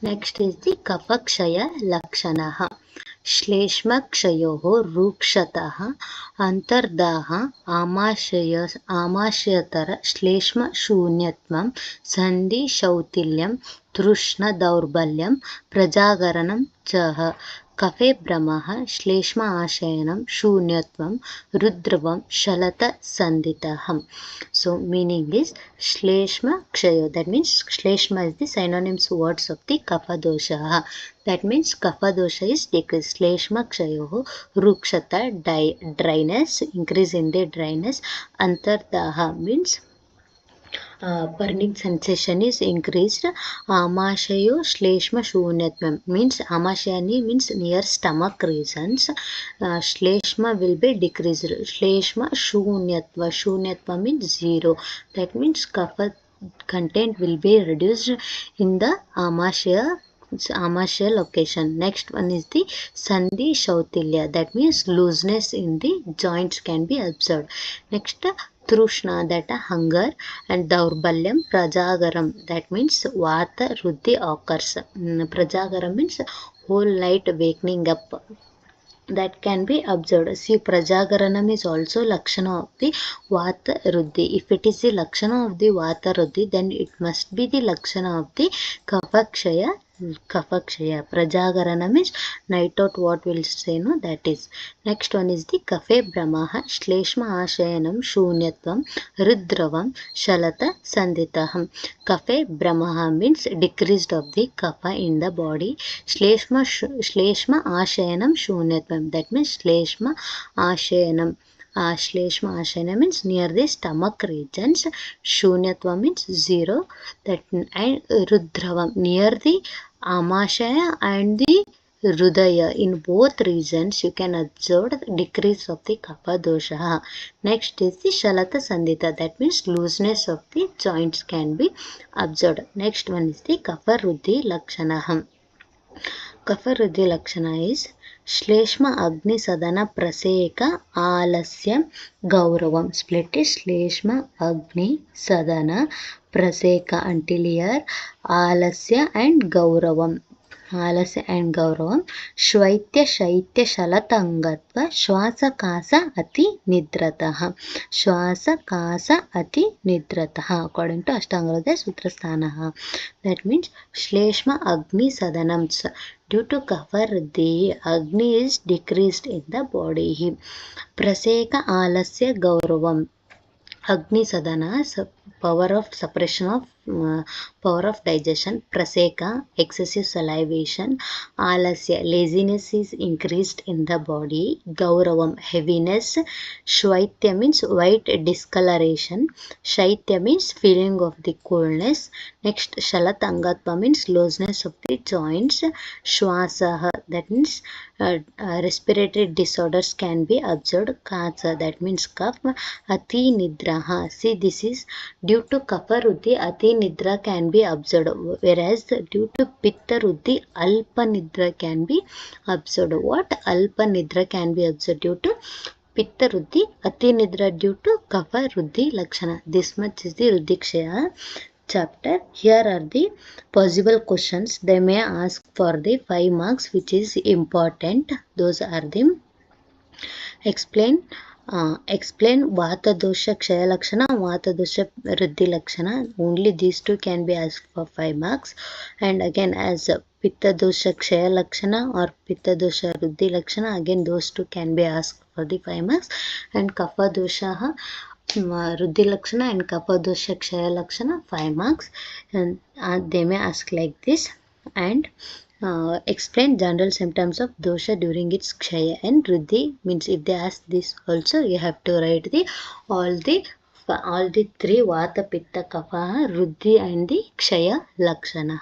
Next is the Kapakshaya Lakshanaha. श्लेष्मक्षयोः रूक्षतः अन्तर्दाह आमाशयतर श्लेष्मशून्यत्वं सन्धिशौथिल्यं तृष्णदौर्बल्यं प्रजागरणं च कफे भ्रमः श्लेष्म आशयनं शून्यत्वं रुद्रवं शलतसन्धितः. So meaning is श्लेष्म kshayo, that means श्लेष्म is the synonyms words of the kapha dosha. That means kapha dosha is decreased. श्लेष्म kshayo rukshata, dryness, increase in the dryness. Antardaha means burning sensation is increased. Amashayo shleshma shunyatvam means amashayani means near stomach regions. Shleshma will be decreased. Shleshma shunyatva means 0. That means kapha content will be reduced in the amashaya location. Next one is the sandhi shautilya, that means looseness in the joints can be observed. Next Trushna, that hunger, and Daurbalyam Prajagaram, that means Vata Ruddhi occurs. Prajagaram means whole night wakening up, that can be observed. See, Prajagaranam is also Lakshana of the Vata Ruddhi. If it is the Lakshana of the Vata Ruddhi, then it must be the Lakshana of the Kapakshaya. Prajagaranam is night out, what will say, no, that is. Next one is the Kafe Brahmaha Shleshma Ashayanam Shunyatvam Rudravam Shalata Sanditaham. Kafe Brahmaha means decreased of the kapha in the body. Shleshma Ashayanam Shunyatvam, that means Shleshma Ashayanam. Shleshma Ashayanam means near the stomach regions. Shunyatva means 0. That and Rudravam near the Amashaya and the Rudaya, in both regions you can observe the decrease of the kapha dosha. Next is the Shalata Sandhita, that means looseness of the joints can be observed. Next one is the Kapha Ruddhi Lakshana. Kapha Ruddhi Lakshana is Shleshma Agni Sadana Praseka Alasya Gauravam. Split is Shleshma Agni Sadana Praseka until here Alasya and Gauravam. Alasya and Gauravam. Shvaitya Shaitya Shalatangatva Shwasa Kasa Ati Nidrataha. Shwasa Kasa Ati Nidrataha, according to Ashtangalodaya Sutrasthanaha. That means Shleshma Agni Sadanam. Due to kapha ruddhi, Agni is decreased in the body. Praseka Alasya Gauravam. Agni Sadhana, power of suppression of power of digestion. Praseka, excessive salivation. Alasya, laziness is increased in the body. Gauravam, heaviness. Shvaitya means white discoloration. Shaitya means feeling of the coolness. Next, Shalatangatva means looseness of the joints. Shwasaha, that means respiratory disorders can be observed. Kasa, that means cough. Ati Nidraha, see, this is due to kapha ruddhi Ati Nidra can be observed, whereas due to Pitta ruddhi Alpa Nidra can be observed. What Alpa Nidra can be observed? Due to Pitta ruddhi Ati Nidra due to kapha ruddhi Lakshana. This much is the Ruddhikshaya chapter. Here are the possible questions. They may ask for the 5 marks, which is important. Those are the explain Vata dosha Kshaya Lakshana, Vata dosha Ruddhi Lakshana. Only these two can be asked for 5 marks. And again, as Pitta dosha Kshaya Lakshana or Pitta dosha Ruddhi Lakshana, again those two can be asked for the 5 marks. And Kapha dosha Ruddhi Lakshana and Kapha dosha Kshaya Lakshana 5 marks. And they may ask like this. And explain general symptoms of dosha during its kshaya and ruddhi, means if they ask this also, you have to write the all the 3 vata pitta kapha ruddhi and the kshaya lakshana.